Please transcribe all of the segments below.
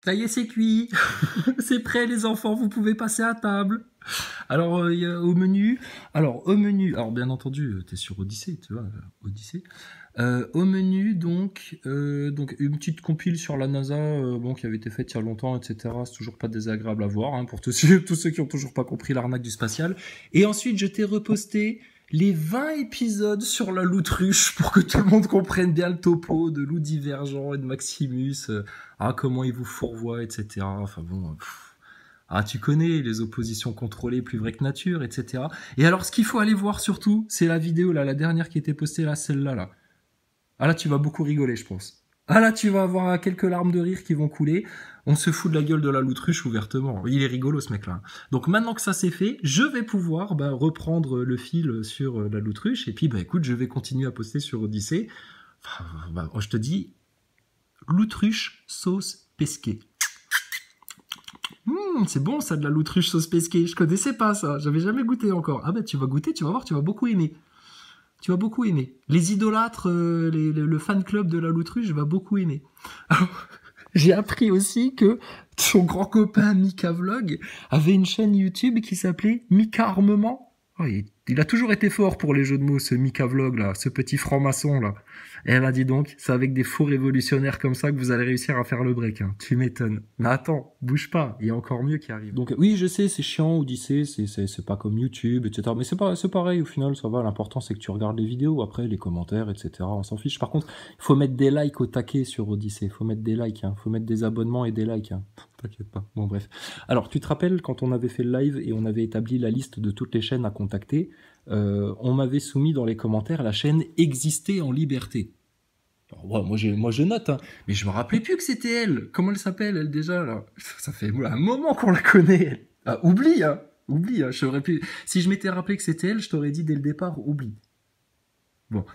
Ça y est, c'est cuit. C'est prêt, les enfants, vous pouvez passer à table. Alors, au menu... Alors, bien entendu, tu es sur Odyssée, tu vois, Odyssée. Au menu, donc une petite compile sur la NASA, bon, qui avait été faite il y a longtemps, etc. C'est toujours pas désagréable à voir, hein, pour tous ceux qui ont toujours pas compris l'arnaque du spatial. Et ensuite, je t'ai reposté les 20 épisodes sur la Loutruche pour que tout le monde comprenne bien le topo de Lou Divergent et de Maximus, comment ils vous fourvoient, etc. Enfin bon... tu connais les oppositions contrôlées plus vraies que nature, etc. Et alors, ce qu'il faut aller voir surtout, c'est la vidéo, là, la dernière qui était postée, là, celle-là, là. Ah là, tu vas beaucoup rigoler, je pense. Ah là, tu vas avoir quelques larmes de rire qui vont couler. On se fout de la gueule de la Loutruche ouvertement. Il est rigolo, ce mec-là. Donc maintenant que ça c'est fait, je vais pouvoir reprendre le fil sur la Loutruche. Et puis, écoute, je vais continuer à poster sur Odyssée. Enfin, je te dis, Loutruche sauce pesquée. C'est bon ça, de la Loutruche sauce pesquée. Je connaissais pas ça, j'avais jamais goûté encore. Ah tu vas goûter, tu vas voir, tu vas beaucoup aimer. Tu vas beaucoup aimer. Les idolâtres, le fan club de la Loutruche va beaucoup aimer. Alors, j'ai appris aussi que son grand copain Mika Vlog avait une chaîne YouTube qui s'appelait Mika Armement. Oh, il a toujours été fort pour les jeux de mots, ce Mika Vlog là, ce petit franc-maçon là. Et elle a dit donc, c'est avec des faux révolutionnaires comme ça que vous allez réussir à faire le break. Hein. Tu m'étonnes. Mais attends, bouge pas, il y a encore mieux qui arrive. Donc oui, je sais, c'est chiant, Odyssée, c'est pas comme YouTube, etc. Mais c'est pareil, au final, ça va. L'important, c'est que tu regardes les vidéos, après, les commentaires, etc. On s'en fiche. Par contre, il faut mettre des likes au taquet sur Odyssée. Il faut mettre des likes, hein. Faut mettre des abonnements et des likes. Hein. T'inquiète pas. Bon, bref. Alors, tu te rappelles, quand on avait fait le live et on avait établi la liste de toutes les chaînes à contacter, on m'avait soumis dans les commentaires la chaîne Exister en liberté. Alors, ouais, moi je note, hein, mais je me rappelais plus que c'était elle. Comment elle s'appelle, elle, déjà, là? Ça fait un moment qu'on la connaît, elle. Ah, oublie, hein. Oublie, hein. Si je m'étais rappelé que c'était elle, je t'aurais dit dès le départ, oublie. Bon.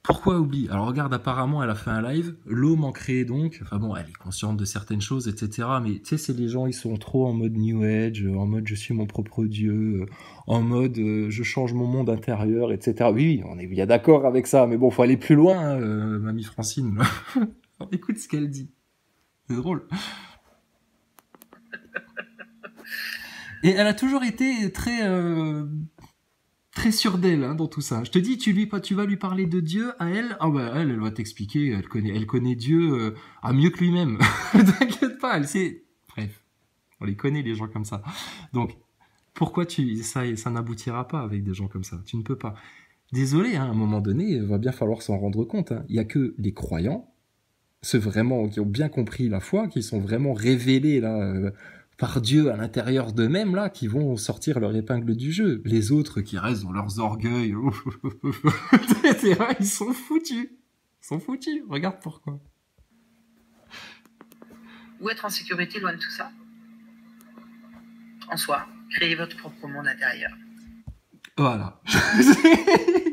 Pourquoi oublie? Alors regarde, apparemment, elle a fait un live, l'eau manquerait donc, enfin bon, elle est consciente de certaines choses, etc. Mais tu sais, c'est les gens, ils sont trop en mode New Age, en mode je suis mon propre Dieu, en mode je change mon monde intérieur, etc. Oui, on est bien d'accord avec ça, mais bon, faut aller plus loin, hein, mamie Francine. Écoute ce qu'elle dit. C'est drôle. Et elle a toujours été très sûre d'elle, hein, dans tout ça. Je te dis, tu vas lui parler de Dieu à elle. Ah elle va t'expliquer. Elle connaît Dieu mieux que lui-même. T'inquiète pas, elle sait. Bref, on les connaît les gens comme ça. Donc pourquoi ça n'aboutira pas avec des gens comme ça? Tu ne peux pas. Désolé, hein, à un moment donné, il va bien falloir s'en rendre compte. Hein. Il y a que les croyants, ceux vraiment qui ont bien compris la foi, qui sont vraiment révélés là. Par Dieu à l'intérieur d'eux-mêmes, là, qui vont sortir leur épingle du jeu. Les autres qui restent dans leurs orgueils, ils sont foutus. Ils sont foutus. Regarde pourquoi. Ou être en sécurité loin de tout ça. En soi, créer votre propre monde intérieur. Voilà.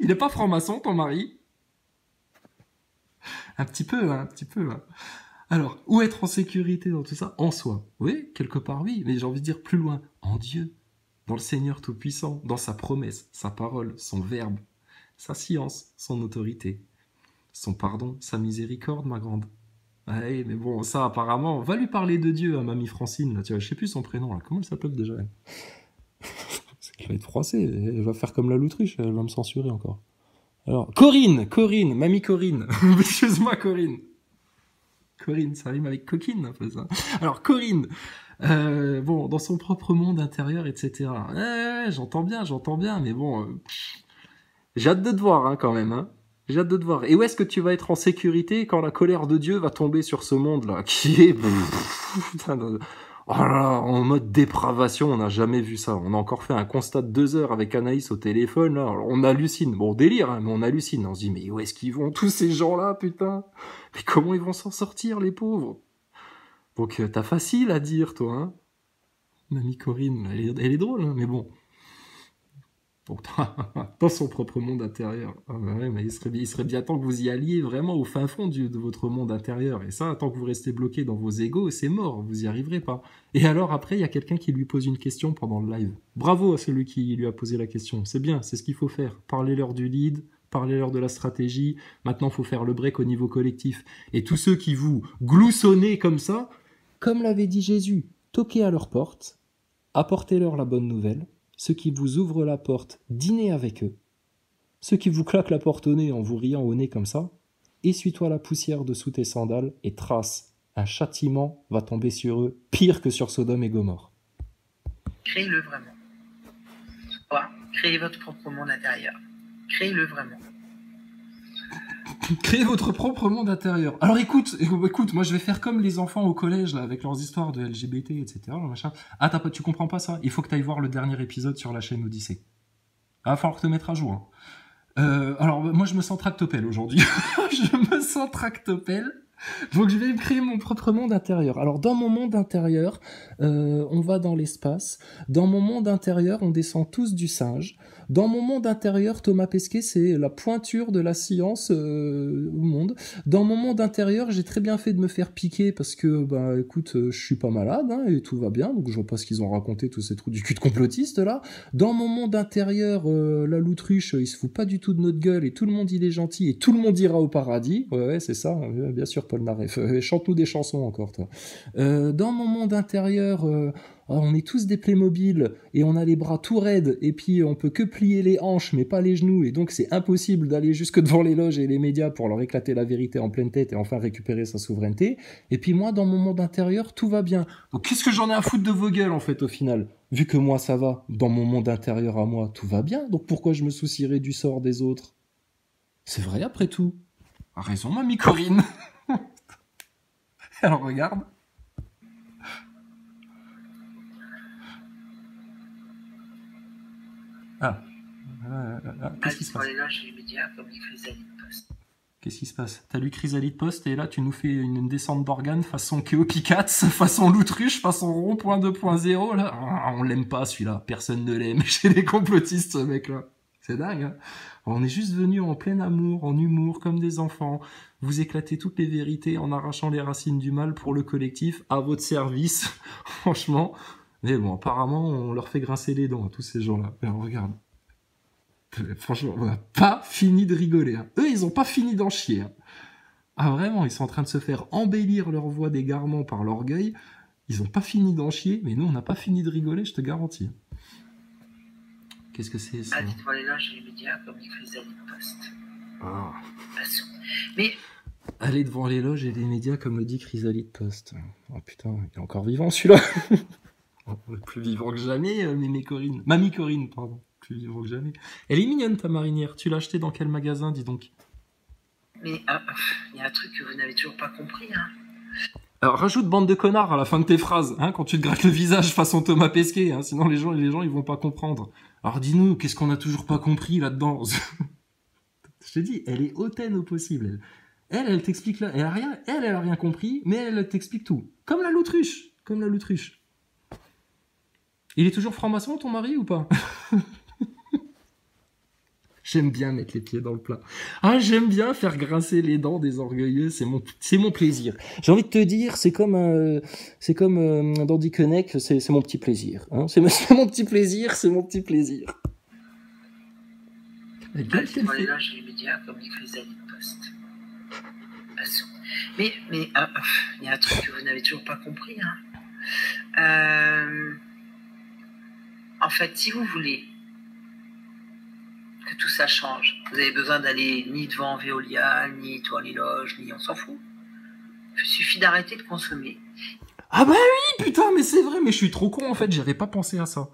Il n'est pas franc-maçon, ton mari? Un petit peu, hein, un petit peu. Hein. Alors, où être en sécurité dans tout ça? En soi. Oui, quelque part, oui. Mais j'ai envie de dire plus loin. En Dieu. Dans le Seigneur Tout-Puissant. Dans sa promesse, sa parole, son verbe, sa science, son autorité. Son pardon, sa miséricorde, ma grande. Ouais, mais bon, ça, apparemment, va lui parler de Dieu à mamie Francine. Là, tu vois, je sais plus son prénom, là. Comment elle s'appelle déjà, elle? Elle va être froissée. Elle va faire comme la Loutruche. Elle va me censurer encore. Alors, Corinne, mamie Corinne. Excuse-moi, Corinne. Corinne, ça rime avec coquine, un peu ça. Alors, Corinne, bon, dans son propre monde intérieur, etc. J'entends bien, mais bon, j'ai hâte de te voir, hein, quand même, hein. J'ai hâte de te voir. Et où est-ce que tu vas être en sécurité quand la colère de Dieu va tomber sur ce monde-là, qui est, oh là là, en mode dépravation, on n'a jamais vu ça. On a encore fait un constat de 2 heures avec Anaïs au téléphone, là. Alors, on hallucine. Bon, délire, hein, mais on hallucine. On se dit, mais où est-ce qu'ils vont, tous ces gens-là, putain? Mais comment ils vont s'en sortir, les pauvres? Donc, t'as facile à dire, toi, hein? Mamie Corinne, elle est drôle, hein, mais bon. Bon, dans son propre monde intérieur. Ah bah ouais, mais il serait bien temps que vous y alliez vraiment au fin fond de votre monde intérieur. Et ça, tant que vous restez bloqué dans vos égos, c'est mort, vous y arriverez pas. Et alors après, il y a quelqu'un qui lui pose une question pendant le live. Bravo à celui qui lui a posé la question. C'est bien, c'est ce qu'il faut faire. Parlez-leur du lead, parlez-leur de la stratégie. Maintenant, il faut faire le break au niveau collectif. Et tous ceux qui vous gloussonnez comme ça, Comme l'avait dit Jésus, toquez à leur porte, apportez-leur la bonne nouvelle. Ceux qui vous ouvrent la porte, dînez avec eux. Ceux qui vous claquent la porte au nez en vous riant au nez comme ça, essuie-toi la poussière de sous tes sandales et trace. Un châtiment va tomber sur eux, pire que sur Sodome et Gomorrhe. Créez-le vraiment. Soit, créez votre propre monde intérieur. Créez-le vraiment. Créez votre propre monde intérieur. Alors écoute, moi je vais faire comme les enfants au collège là, avec leurs histoires de LGBT, etc. Machin. Ah tu comprends pas ça? Il faut que tu ailles voir le dernier épisode sur la chaîne Odyssée. Ah, va falloir te mettre à jour. Hein. Alors moi je me sens tractopelle aujourd'hui. Je me sens tractopelle. Donc je vais créer mon propre monde intérieur. Alors dans mon monde intérieur, on va dans l'espace. Dans mon monde intérieur, on descend tous du singe. Dans mon monde intérieur, Thomas Pesquet, c'est la pointure de la science au monde. Dans mon monde intérieur, j'ai très bien fait de me faire piquer parce que, bah, écoute, je suis pas malade hein, et tout va bien. Donc je vois pas ce qu'ils ont raconté, tous ces trous du cul de complotistes là. Dans mon monde intérieur, la loutruche, il se fout pas du tout de notre gueule et tout le monde il est gentil et tout le monde ira au paradis. Ouais, c'est ça, bien sûr, Paul Naref. Chante-nous des chansons encore, toi. Dans mon monde intérieur, on est tous des Playmobil et on a les bras tout raides et puis on peut que plier les hanches mais pas les genoux et donc c'est impossible d'aller jusque devant les loges et les médias pour leur éclater la vérité en pleine tête et enfin récupérer sa souveraineté. Et puis moi, dans mon monde intérieur, tout va bien. Donc qu'est-ce que j'en ai à foutre de vos gueules en fait au final? Vu que moi ça va, dans mon monde intérieur à moi, tout va bien. Donc pourquoi je me soucierais du sort des autres? C'est vrai après tout. A raison, mamie Corinne. Alors regarde. Qu'est-ce qui se passe? Qu'est-ce qui se passe? T'as lu Chrysalide Post et là tu nous fais une descente d'organes façon Kéopicatz, façon Loutruche, façon Rond-Point 2.0 là. On l'aime pas celui-là, personne ne l'aime chez les complotistes ce mec-là. C'est dingue, hein. On est juste venus en plein amour, en humour, comme des enfants. Vous éclatez toutes les vérités en arrachant les racines du mal pour le collectif, à votre service. Franchement. Mais bon, apparemment, on leur fait grincer les dents à tous ces gens-là. Alors, regarde. Franchement, on n'a pas fini de rigoler. Hein. Eux, ils ont pas fini d'en chier. Hein. Ah, vraiment, ils sont en train de se faire embellir leur voix d'égarement par l'orgueil. Ils ont pas fini d'en chier, mais nous, on n'a pas fini de rigoler, je te garantis. Qu'est-ce que c'est ça? Allez devant les loges et les médias comme les Chrysalide Post. Ah. Mais... Allez devant les loges et les médias comme le dit Chrysalide Post. Oh putain, il est encore vivant celui-là. Plus vivant que jamais, Mamie Corinne, pardon. Plus vivant que jamais. Elle est mignonne ta marinière. Tu l'as achetée dans quel magasin, dis donc? Mais il y a un truc que vous n'avez toujours pas compris, hein. Alors, rajoute bande de connards à la fin de tes phrases, hein, quand tu te grattes le visage façon Thomas Pesquet, hein, sinon les gens ils vont pas comprendre. Alors dis-nous, qu'est-ce qu'on a toujours pas compris là-dedans? Je te dis, elle est hautaine au possible. Elle t'explique là, elle a rien compris, mais elle t'explique tout. Comme la Loutruche. Il est toujours franc-maçon ton mari ou pas? J'aime bien mettre les pieds dans le plat. Ah, j'aime bien faire grincer les dents des orgueilleux, c'est mon plaisir. J'ai envie de te dire, c'est comme dans Dick Neck, c'est mon petit plaisir. Hein, c'est mon petit plaisir. La gueule qu'elle fait. Là, j'ai les médias comme les Chrysalide Post. Mais il y a un truc que vous n'avez toujours pas compris, hein. En fait, si vous voulez que tout ça change, vous avez besoin d'aller ni devant Veolia, ni devant les loges, ni on s'en fout. Il suffit d'arrêter de consommer. Ah bah oui, putain, mais c'est vrai, mais je suis trop con en fait, j'avais pas pensé à ça.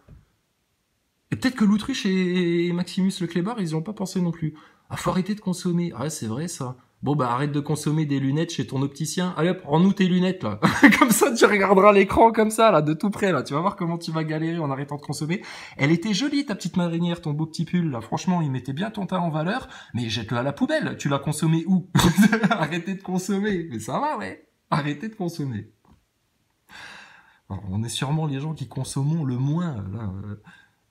Et peut-être que l'Autruche et Maximus le Clébard, ils y ont pas pensé non plus. Ah, faut arrêter de consommer. Ah, c'est vrai ça. Bon bah arrête de consommer des lunettes chez ton opticien. Allez hop, rends-nous tes lunettes là. Comme ça tu regarderas l'écran comme ça là, de tout près là. Tu vas voir comment tu vas galérer en arrêtant de consommer. Elle était jolie ta petite marinière, ton beau petit pull là. Franchement, il mettait bien ton teint en valeur. Mais jette-le à la poubelle. Tu l'as consommé où? Arrêtez de consommer. Mais ça va ouais. Arrêtez de consommer. Alors, on est sûrement les gens qui consommons le moins là.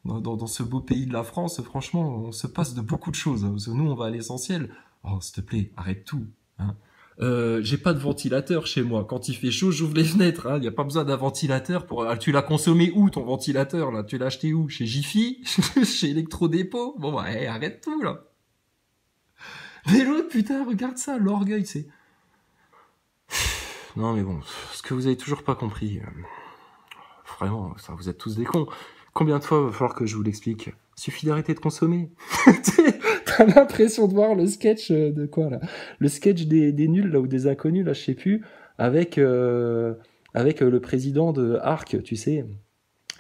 Dans ce beau pays de la France, franchement, on se passe de beaucoup de choses. Parce que nous, on va à l'essentiel. Oh, s'il te plaît, arrête tout. Hein. J'ai pas de ventilateur chez moi. Quand il fait chaud, j'ouvre les fenêtres. Hein. Y a pas besoin d'un ventilateur. Tu l'as consommé où, ton ventilateur là? Tu l'as acheté où? Chez Jiffy? Chez Electrodépôt? Bon, bah, arrête tout, là. Mais l'autre, putain, regarde ça, l'orgueil, c'est... Non, mais bon, ce que vous avez toujours pas compris, vraiment, ça, vous êtes tous des cons. Combien de fois va falloir que je vous l'explique? Suffit d'arrêter de consommer. T'as l'impression de voir le sketch de quoi, là? Le sketch des nuls, là, ou des inconnus, là, je sais plus, avec le président de Arc, tu sais.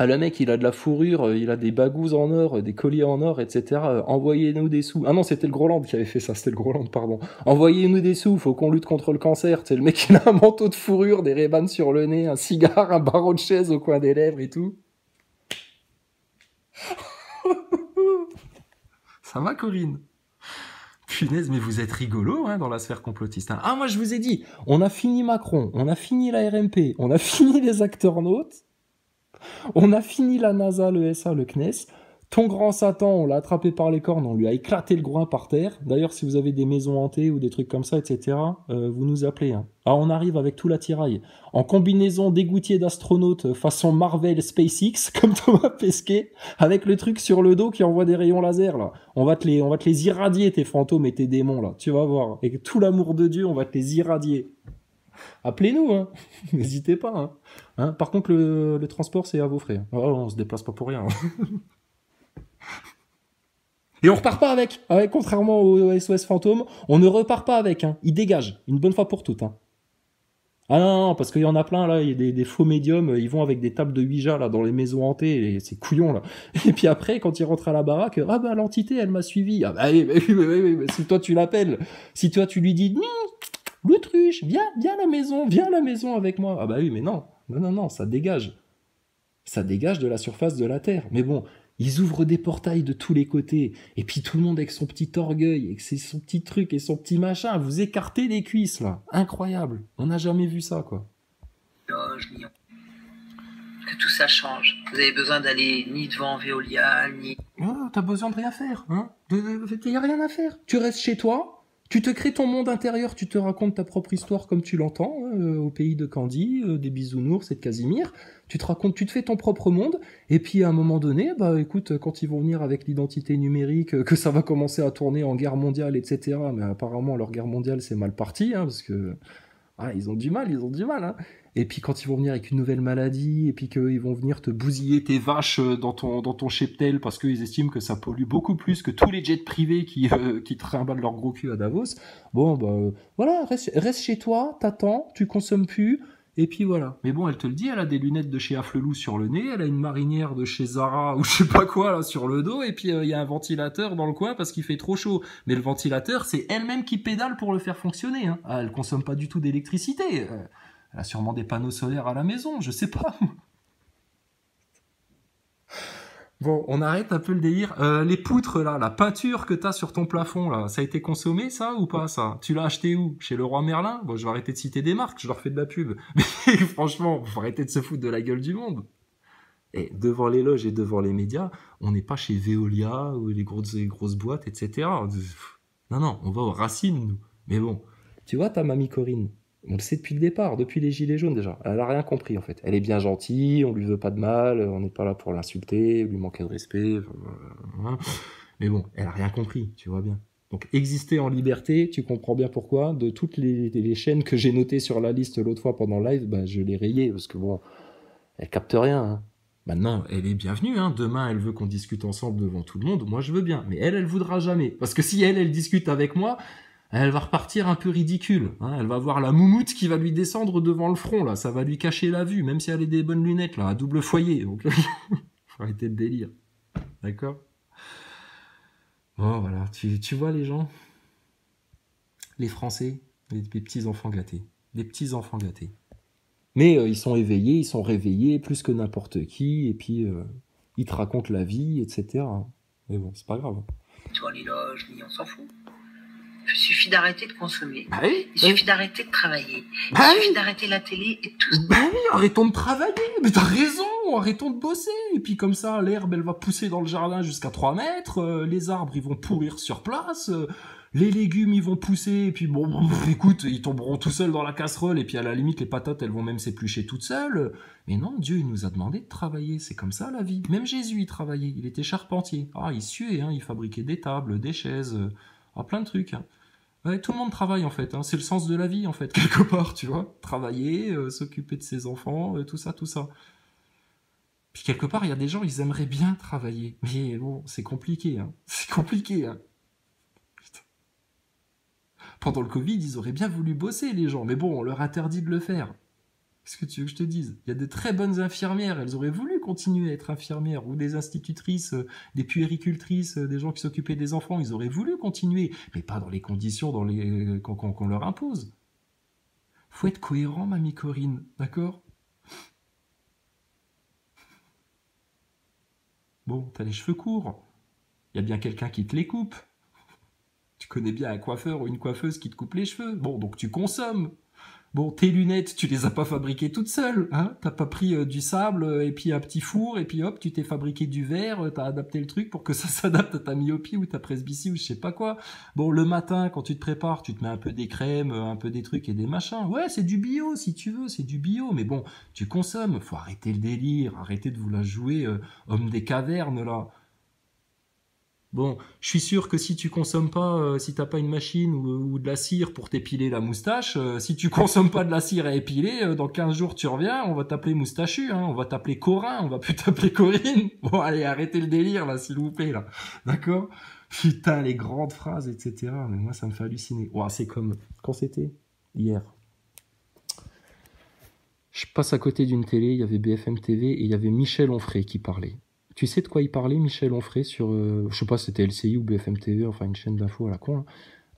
Ah, le mec, il a de la fourrure, il a des bagouses en or, des colliers en or, etc. Envoyez-nous des sous. Ah non, c'était le Groland qui avait fait ça, c'était le Groland, pardon. Envoyez-nous des sous, faut qu'on lutte contre le cancer. Tu sais, le mec, il a un manteau de fourrure, des Ray-Ban sur le nez, un cigare, un barreau de chaise au coin des lèvres et tout. Ça va, Corinne? Punaise, mais vous êtes rigolo, hein, dans la sphère complotiste. Hein. Ah, moi, je vous ai dit, on a fini Macron, on a fini la RMP, on a fini les acteurs nautes, on a fini la NASA, le SA, le CNES. Ton grand Satan, on l'a attrapé par les cornes, on lui a éclaté le groin par terre. D'ailleurs, si vous avez des maisons hantées ou des trucs comme ça, etc., vous nous appelez. Hein. Ah, on arrive avec tout l'attirail. En combinaison d'égoutier d'astronautes façon Marvel SpaceX, comme Thomas Pesquet, avec le truc sur le dos qui envoie des rayons laser, là. On va te les irradier, tes fantômes et tes démons, là. Tu vas voir. Avec tout l'amour de Dieu, on va te les irradier. Appelez-nous, hein. N'hésitez pas, hein. Hein. Par contre, le transport, c'est à vos frais. Oh, on se déplace pas pour rien. Et on repart pas avec, contrairement au SOS Fantôme, on ne repart pas avec, hein. Il dégage, une bonne fois pour toutes, hein. Ah non, parce qu'il y en a plein, là, il y a des faux médiums, ils vont avec des tables de Ouija, là, dans les maisons hantées, et c'est couillon, là. Et puis après, quand ils rentrent à la baraque, ah bah, l'entité, elle m'a suivi. Ah bah oui, si toi tu l'appelles, si toi tu lui dis, l'autruche, viens à la maison avec moi. Ah bah oui, mais non, ça dégage. Ça dégage de la surface de la Terre. Mais bon, ils ouvrent des portails de tous les côtés, et puis tout le monde avec son petit orgueil, avec son petit truc et son petit machin, vous écartez les cuisses, là. Incroyable. On n'a jamais vu ça, quoi. Que tout ça change. Vous avez besoin d'aller ni devant Veolia, ni... Oh, t'as besoin de rien faire, hein. Y a rien à faire. Tu restes chez toi, tu te crées ton monde intérieur, tu te racontes ta propre histoire comme tu l'entends, hein, au pays de Candy, des bisounours et de Casimir. Tu te fais ton propre monde, et puis à un moment donné, bah écoute, quand ils vont venir avec l'identité numérique, que ça va commencer à tourner en guerre mondiale, etc. Mais apparemment leur guerre mondiale c'est mal parti, hein, parce que ils ont du mal, hein. Et puis quand ils vont venir avec une nouvelle maladie, et puis qu'ils vont venir te bousiller tes vaches dans ton cheptel, parce qu'ils estiment que ça pollue beaucoup plus que tous les jets privés qui te trimballent leur gros cul à Davos. Bon, bah voilà, reste chez toi, t'attends, tu consommes plus, et puis voilà. Mais bon, elle te le dit, elle a des lunettes de chez Afflelou sur le nez, elle a une marinière de chez Zara, ou je sais pas quoi, là, sur le dos, et puis il y a un ventilateur dans le coin parce qu'il fait trop chaud. Mais le ventilateur, c'est elle-même qui pédale pour le faire fonctionner. Hein. Ah, elle consomme pas du tout d'électricité. Elle a sûrement des panneaux solaires à la maison, je sais pas. Bon, on arrête un peu le délire. Les poutres, là, la peinture que t'as sur ton plafond, là, ça a été consommé, ça, ou pas, ça? Tu l'as acheté où? Chez Leroy Merlin? Bon, je vais arrêter de citer des marques, je leur fais de la pub. Mais franchement, faut arrêter de se foutre de la gueule du monde. Et devant les loges et devant les médias, on n'est pas chez Veolia ou les grosses boîtes, etc. Non, on va aux racines, nous. Mais bon, tu vois ta mamie Corinne, on le sait depuis le départ, depuis les Gilets jaunes déjà. Elle a rien compris en fait. Elle est bien gentille, on lui veut pas de mal, on n'est pas là pour l'insulter, lui manquer de respect. Mais bon, elle a rien compris, tu vois bien. Donc exister en liberté, tu comprends bien pourquoi. De toutes les chaînes que j'ai notées sur la liste l'autre fois pendant le live, bah, je les rayais parce que bon, elle capte rien. Hein. Maintenant, elle est bienvenue. Hein. Demain, elle veut qu'on discute ensemble devant tout le monde. Moi, je veux bien. Mais elle voudra jamais. Parce que si elle discute avec moi, elle va repartir un peu ridicule. Hein. Elle va voir la moumoute qui va lui descendre devant le front. Là, ça va lui cacher la vue, même si elle a des bonnes lunettes là, à double foyer. Donc, faut arrêter de délire. D'accord. Bon, voilà. Tu vois les gens, les Français, les petits enfants gâtés, les petits enfants gâtés. Mais ils sont éveillés, ils sont réveillés plus que n'importe qui, et puis ils te racontent la vie, etc. Mais bon, c'est pas grave. Toi, les loges, on s'en fout. Il suffit d'arrêter de consommer. Bah oui, il suffit d'arrêter de travailler. Il suffit d'arrêter la télé et tout. Bah oui, arrêtons de travailler. Mais t'as raison, arrêtons de bosser. Et puis comme ça, l'herbe, elle va pousser dans le jardin jusqu'à 3 mètres. Les arbres, ils vont pourrir sur place. Les légumes, ils vont pousser. Et puis bon, écoute, ils tomberont tout seuls dans la casserole. Et puis à la limite, les patates, elles vont même s'éplucher toutes seules. Mais non, Dieu, il nous a demandé de travailler. C'est comme ça, la vie. Même Jésus, il travaillait. Il était charpentier. Ah, il suait, hein. Il fabriquait des tables, des chaises. Plein de trucs. Hein. Ouais, tout le monde travaille en fait, hein. C'est le sens de la vie en fait, quelque part, tu vois. Travailler, s'occuper de ses enfants, tout ça, tout ça. Puis quelque part, il y a des gens, ils aimeraient bien travailler. Mais bon, c'est compliqué, hein. C'est compliqué, hein. Putain. Pendant le Covid, ils auraient bien voulu bosser, les gens. Mais bon, on leur interdit de le faire. Qu'est-ce que tu veux que je te dise? Il y a de très bonnes infirmières, elles auraient voulu continuer à être infirmières, ou des institutrices, des puéricultrices, des gens qui s'occupaient des enfants, ils auraient voulu continuer, mais pas dans les conditions qu'on leur impose. Faut être cohérent, mamie Corinne, d'accord? Bon, t'as les cheveux courts, il y a bien quelqu'un qui te les coupe. Tu connais bien un coiffeur ou une coiffeuse qui te coupe les cheveux. Bon, donc tu consommes. Bon, tes lunettes, tu les as pas fabriquées toutes seules, hein. T'as pas pris du sable et puis un petit four et puis hop, tu t'es fabriqué du verre, t'as adapté le truc pour que ça s'adapte à ta myopie ou ta presbytie ou je sais pas quoi. Bon, le matin, quand tu te prépares, tu te mets un peu des crèmes, un peu des trucs et des machins. Ouais, c'est du bio si tu veux, c'est du bio, mais bon, tu consommes. Faut arrêter le délire, arrêter de vous la jouer homme des cavernes là. Bon, je suis sûr que si tu consommes pas, si t'as pas une machine ou de la cire pour t'épiler la moustache, si tu consommes pas de la cire à épiler, dans 15 jours tu reviens, on va t'appeler moustachu, hein, on va t'appeler Corin, on va plus t'appeler Corinne. Bon, allez, arrêtez le délire là, s'il vous plaît là, d'accord? Putain, les grandes phrases, etc. Mais moi, ça me fait halluciner. Ouah, c'est comme quand c'était hier. Je passe à côté d'une télé, il y avait BFM TV et il y avait Michel Onfray qui parlait. Tu sais de quoi il parlait, Michel Onfray, sur, je sais pas si c'était LCI ou BFM TV, enfin une chaîne d'infos à la con, là.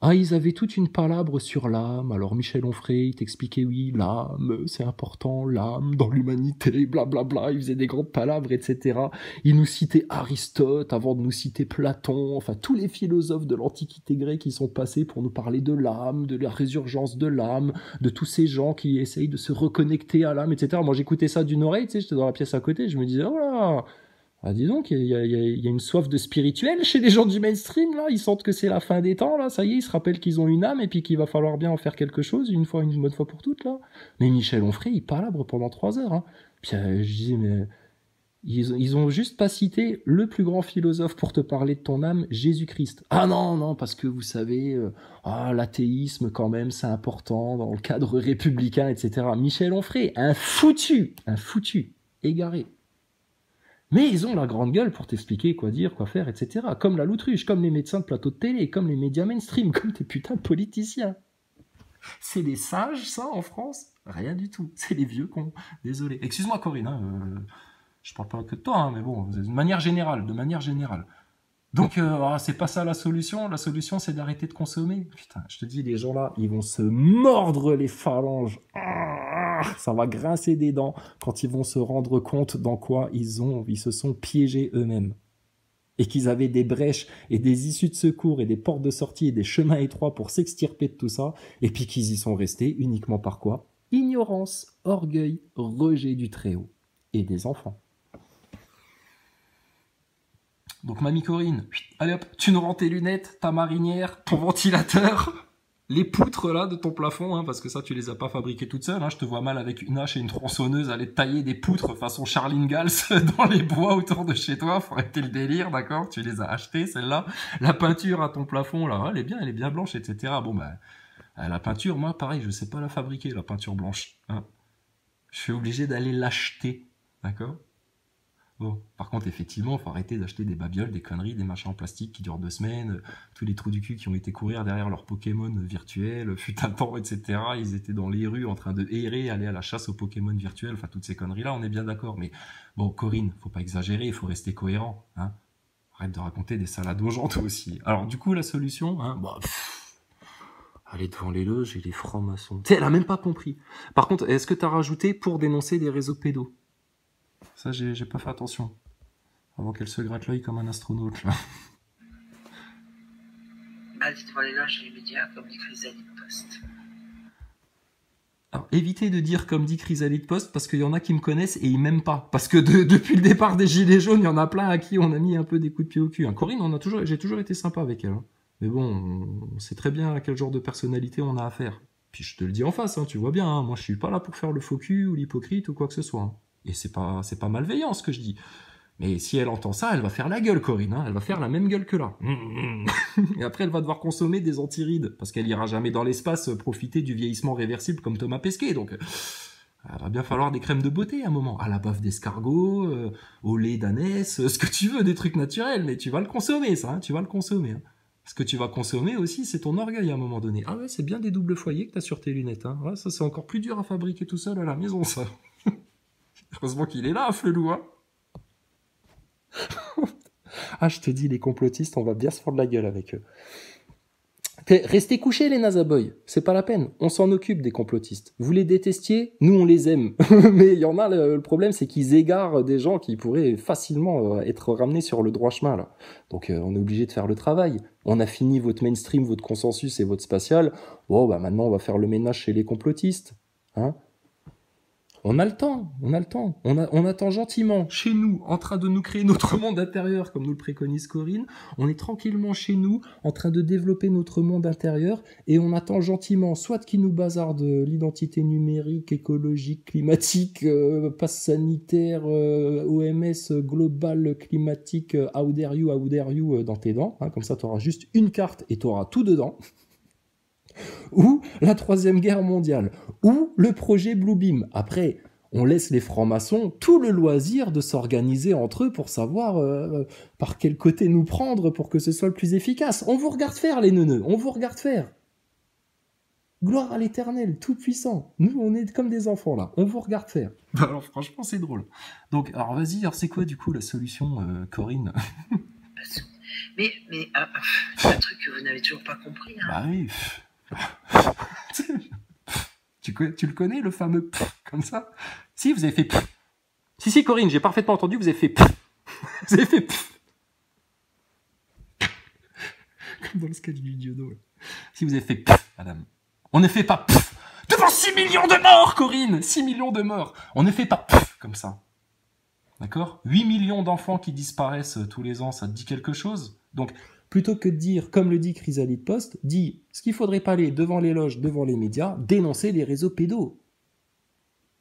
Ah, ils avaient toute une palabre sur l'âme. Alors Michel Onfray, il t'expliquait, oui, l'âme, c'est important, l'âme dans l'humanité, blablabla. Il faisait des grandes palabres, etc. Il nous citait Aristote avant de nous citer Platon. Enfin, tous les philosophes de l'Antiquité grecque qui sont passés pour nous parler de l'âme, de la résurgence de l'âme, de tous ces gens qui essayent de se reconnecter à l'âme, etc. Moi, j'écoutais ça d'une oreille, tu sais, j'étais dans la pièce à côté, je me disais, oh là, ah, dis donc, il y a une soif de spirituel chez les gens du mainstream, là. Ils sentent que c'est la fin des temps, là. Ça y est, ils se rappellent qu'ils ont une âme et puis qu'il va falloir bien en faire quelque chose une bonne fois pour toutes, là. Mais Michel Onfray, il palabre pendant 3 heures, hein. Puis je dis, mais ils ont juste pas cité le plus grand philosophe pour te parler de ton âme, Jésus-Christ. Ah non, non, parce que vous savez, l'athéisme, quand même, c'est important dans le cadre républicain, etc. Michel Onfray, un foutu, égaré. Mais ils ont la grande gueule pour t'expliquer quoi dire, quoi faire, etc. Comme la Loutruche, comme les médecins de plateau de télé, comme les médias mainstream, comme tes putains de politiciens. C'est des sages, ça, en France? Rien du tout. C'est les vieux cons. Désolé. Excuse-moi, Corinne, hein, je parle pas que de toi, hein, mais bon, de manière générale, de manière générale. Donc, c'est pas ça la solution. La solution, c'est d'arrêter de consommer. Putain, je te dis, les gens là, ils vont se mordre les phalanges. Ça va grincer des dents quand ils vont se rendre compte dans quoi ils se sont piégés eux-mêmes. Et qu'ils avaient des brèches et des issues de secours et des portes de sortie et des chemins étroits pour s'extirper de tout ça. Et puis qu'ils y sont restés uniquement par quoi? Ignorance, orgueil, rejet du Très-Haut. Et des enfants. Donc, mamie Corinne, allez hop, tu nous rends tes lunettes, ta marinière, ton ventilateur, les poutres là de ton plafond, hein, parce que ça tu les as pas fabriquées toutes seules, hein, je te vois mal avec une hache et une tronçonneuse aller tailler des poutres façon Charline Gals dans les bois autour de chez toi, faut arrêter le délire, d'accord? Tu les as achetées, celles-là. La peinture à ton plafond là, elle est bien blanche, etc. Bon bah, la peinture, moi pareil, je sais pas la fabriquer, la peinture blanche, hein. Je suis obligé d'aller l'acheter, d'accord? Bon, par contre, effectivement, il faut arrêter d'acheter des babioles, des conneries, des machins en plastique qui durent 2 semaines, tous les trous du cul qui ont été courir derrière leurs Pokémon virtuels, fut un temps, etc. Ils étaient dans les rues en train de errer, aller à la chasse aux Pokémon virtuels, enfin toutes ces conneries-là, on est bien d'accord. Mais bon, Corinne, faut pas exagérer, il faut rester cohérent, hein. Arrête de raconter des salades aux gens, toi aussi. Alors du coup, la solution, hein, bah, aller devant les loges et les francs-maçons. Tu sais, elle a même pas compris. Par contre, est-ce que t'as rajouté pour dénoncer des réseaux pédos? Ça, j'ai pas fait attention. Avant qu'elle se gratte l'œil comme un astronaute, là. Bah, dites-moi les loges et les médias comme dit Chrysalide Post. Alors, évitez de dire comme dit Chrysalide Post, parce qu'il y en a qui me connaissent et ils m'aiment pas. Parce que depuis le départ des Gilets jaunes, il y en a plein à qui on a mis un peu des coups de pied au cul. Hein. Corinne, j'ai toujours été sympa avec elle. Hein. Mais bon, on sait très bien à quel genre de personnalité on a affaire. Puis je te le dis en face, hein, tu vois bien, hein, moi je suis pas là pour faire le faux cul ou l'hypocrite ou quoi que ce soit. Hein. Et c'est pas malveillant ce que je dis. Mais si elle entend ça, elle va faire la gueule, Corinne. Hein. Elle va faire la même gueule que là. Et après, elle va devoir consommer des antirides. Parce qu'elle ira jamais dans l'espace profiter du vieillissement réversible comme Thomas Pesquet. Donc, il va bien falloir des crèmes de beauté à un moment. À la baffe d'escargot, au lait d'ânesse, ce que tu veux, des trucs naturels. Mais tu vas le consommer, ça. Hein, tu vas le consommer. Hein. Ce que tu vas consommer aussi, c'est ton orgueil à un moment donné. Ah ouais, c'est bien des doubles foyers que t'as sur tes lunettes. Hein. Ouais, ça, c'est encore plus dur à fabriquer tout seul à la maison, ça. Heureusement qu'il est là, Flelou, hein. Ah, je te dis, les complotistes, on va bien se faire de la gueule avec eux. Restez couchés, les Nazaboys. C'est pas la peine. On s'en occupe des complotistes. Vous les détestiez, nous, on les aime. Mais il y en a, le problème, c'est qu'ils égarent des gens qui pourraient facilement être ramenés sur le droit chemin, là. Donc, on est obligé de faire le travail. On a fini votre mainstream, votre consensus et votre spatial. Bon, bah, maintenant, on va faire le ménage chez les complotistes. Hein? On a le temps, on a le temps. On attend gentiment, chez nous, en train de nous créer notre monde intérieur, comme nous le préconise Corinne. On est tranquillement chez nous, en train de développer notre monde intérieur, et on attend gentiment, soit qu'ils nous bazardent l'identité numérique, écologique, climatique, passe sanitaire, OMS, global, climatique, how dare you, dans tes dents. Hein, comme ça, tu auras juste une carte et tu auras tout dedans. Ou la Troisième Guerre mondiale, ou le projet Bluebeam. Après, on laisse les francs-maçons tout le loisir de s'organiser entre eux pour savoir par quel côté nous prendre pour que ce soit le plus efficace. On vous regarde faire, les neuneux, on vous regarde faire. Gloire à l'Éternel, tout-puissant. Nous, on est comme des enfants, là. On vous regarde faire. Alors, franchement, c'est drôle. Donc, alors, vas-y, alors c'est quoi, du coup, la solution, Corinne? Mais c'est un truc que vous n'avez toujours pas compris. Hein. Bah oui. Tu le connais, le fameux comme ça? Si, vous avez fait Si, Corinne, j'ai parfaitement entendu, vous avez fait Vous avez fait comme dans le sketch du Diodo. Si, vous avez fait madame. On ne fait pas devant 6 millions de morts, Corinne! 6 millions de morts! On ne fait pas comme ça. D'accord? 8 millions d'enfants qui disparaissent tous les ans, ça te dit quelque chose? Donc, plutôt que de dire, comme le dit Chrysalide Post, dit ce qu'il faudrait pas aller devant les loges, devant les médias, dénoncer les réseaux pédos.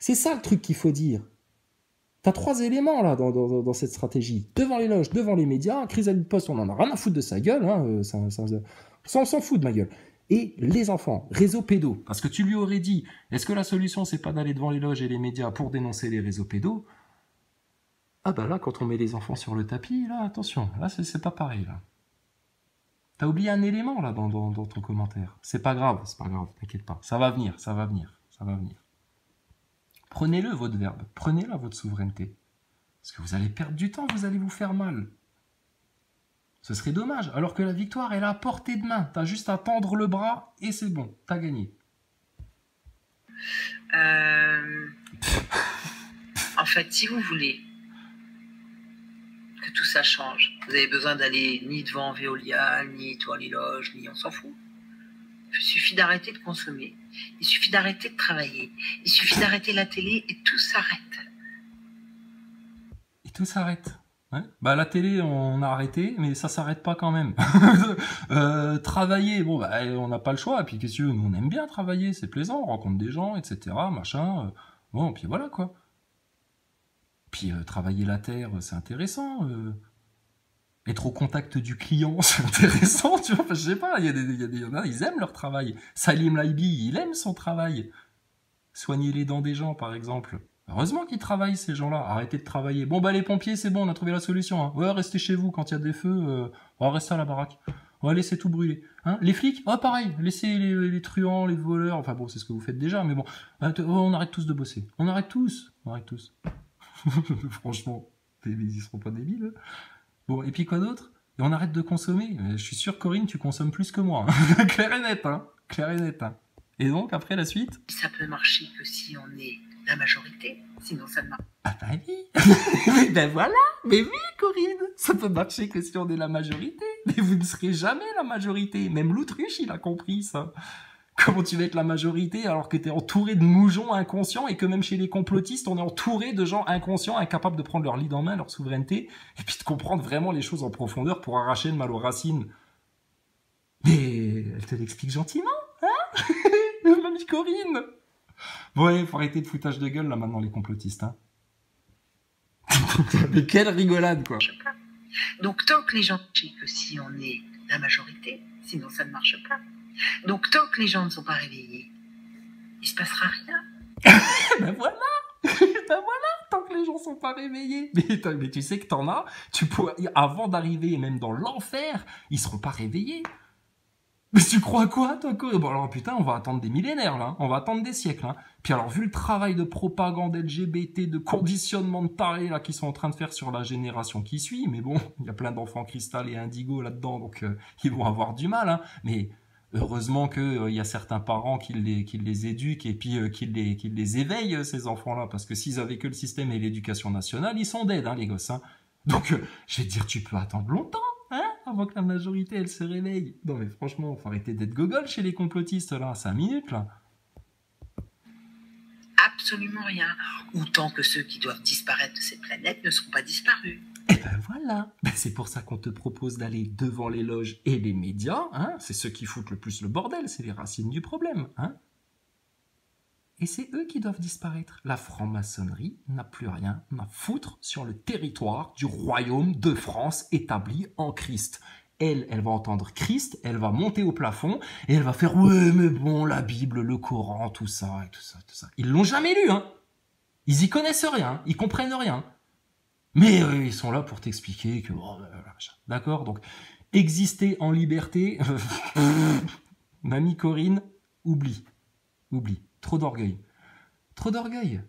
C'est ça le truc qu'il faut dire. T'as 3 éléments là dans cette stratégie. Devant les loges, devant les médias, Chrysalide Post, on en a rien à foutre de sa gueule, hein, on s'en fout de ma gueule. Et les enfants, réseaux pédos. Parce que tu lui aurais dit, est-ce que la solution c'est pas d'aller devant les loges et les médias pour dénoncer les réseaux pédos? Ah bah là, quand on met les enfants sur le tapis, là, attention, là c'est pas pareil là. T'as oublié un élément là dans ton commentaire. C'est pas grave, t'inquiète pas. Ça va venir. Prenez-le, votre verbe. Prenez-le, votre souveraineté. Parce que vous allez perdre du temps, vous allez vous faire mal. Ce serait dommage. Alors que la victoire est là à portée de main. T'as juste à tendre le bras et c'est bon. T'as gagné. En fait, si vous voulez que tout ça change, vous avez besoin d'aller ni devant Veolia, ni devant les loges, ni on s'en fout. Il suffit d'arrêter de consommer. Il suffit d'arrêter de travailler. Il suffit d'arrêter la télé et tout s'arrête. Et tout s'arrête. Ouais. Bah la télé on a arrêté, mais ça s'arrête pas quand même. Travailler, bon bah on n'a pas le choix. Et puis qu'est-ce que nous on aime bien travailler, c'est plaisant, on rencontre des gens, etc. Machin. Bon puis voilà quoi. Puis travailler la terre, c'est intéressant. Être au contact du client, c'est intéressant, tu vois. Je sais pas, il y en a, ils aiment leur travail. Salim Laibi, il aime son travail. Soigner les dents des gens, par exemple. Heureusement qu'ils travaillent, ces gens-là. Arrêtez de travailler. Bon, bah les pompiers, c'est bon, on a trouvé la solution. Hein. Ouais, restez chez vous quand il y a des feux. On va rester à la baraque. On va laisser tout brûler. Hein, les flics, pareil. Laissez les truands, les voleurs. Enfin bon, c'est ce que vous faites déjà, mais bon. On arrête tous de bosser. On arrête tous. Franchement, ils seront pas débiles. Bon, et puis quoi d'autre? Et on arrête de consommer. Je suis sûr, Corinne, tu consommes plus que moi. Hein. Clair et net, hein. Et donc, après, la suite? Ça peut marcher que si on est la majorité, sinon ça ne marche pas. Ah bah oui. Ben voilà. Mais oui, Corinne, ça peut marcher que si on est la majorité. Mais vous ne serez jamais la majorité. Même l'autruche, il a compris ça. Comment tu vas être la majorité alors que t'es entouré de moujons inconscients et que même chez les complotistes, on est entouré de gens inconscients, incapables de prendre leur lead en main, leur souveraineté, et puis de comprendre vraiment les choses en profondeur pour arracher le mal aux racines. Mais elle te l'explique gentiment, hein? Mamie Corinne. Bon, ouais, faut arrêter de foutage de gueule là maintenant les complotistes, hein. Mais quelle rigolade, quoi. marche pas. Donc tant que les gens sachent que si on est la majorité, sinon ça ne marche pas. Donc tant que les gens ne sont pas réveillés, il se passera rien. Ben voilà. Ben voilà, tant que les gens sont pas réveillés. Mais tu sais que t'en as, avant d'arriver même dans l'enfer, ils seront pas réveillés. Mais tu crois quoi, toi? Bon alors putain, on va attendre des millénaires là, on va attendre des siècles. Hein. Puis alors vu le travail de propagande LGBT, de conditionnement de tarés là qu'ils sont en train de faire sur la génération qui suit, mais bon, il y a plein d'enfants cristal et indigo là-dedans, donc ils vont avoir du mal. Hein. Mais heureusement que y a certains parents qui les éduquent et puis qui les éveillent ces enfants-là, parce que s'ils avaient que le système et l'éducation nationale, ils sont dead, hein, les gosses. Hein. Donc je vais te dire, tu peux attendre longtemps. Hein, avant que la majorité, elle se réveille. Non mais franchement, faut arrêter d'être gogol chez les complotistes là, 5 minutes là. Absolument rien. Autant que ceux qui doivent disparaître de cette planète ne seront pas disparus. Et ben voilà, c'est pour ça qu'on te propose d'aller devant les loges et les médias, hein. C'est ceux qui foutent le plus le bordel, c'est les racines du problème, hein. Et c'est eux qui doivent disparaître. La franc-maçonnerie n'a plus rien à foutre sur le territoire du royaume de France établi en Christ. Elle va entendre Christ, elle va monter au plafond et elle va faire « Ouais, mais bon, la Bible, le Coran, tout ça et tout ça, tout ça. » Ils l'ont jamais lu, hein. Ils y connaissent rien, ils comprennent rien. Mais ils sont là pour t'expliquer que... Oh, d'accord, donc exister en liberté, mamie Corinne, oublie. Trop d'orgueil. Trop d'orgueil.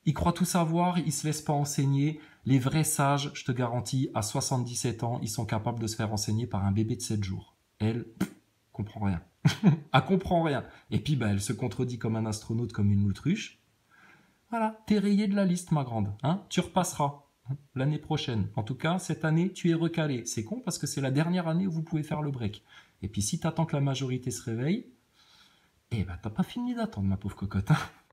Ils croient tout savoir, ils se laissent pas enseigner. Les vrais sages, je te garantis, à 77 ans, ils sont capables de se faire enseigner par un bébé de 7 jours. Elle, comprend rien. Elle comprend rien. Et puis, elle se contredit comme un astronaute, comme une autruche. Voilà, t'es rayé de la liste, ma grande. Hein, tu repasseras l'année prochaine. En tout cas, cette année, tu es recalé. C'est con parce que c'est la dernière année où vous pouvez faire le break. Et puis, si t'attends que la majorité se réveille, eh ben, t'as pas fini d'attendre, ma pauvre cocotte. Hein.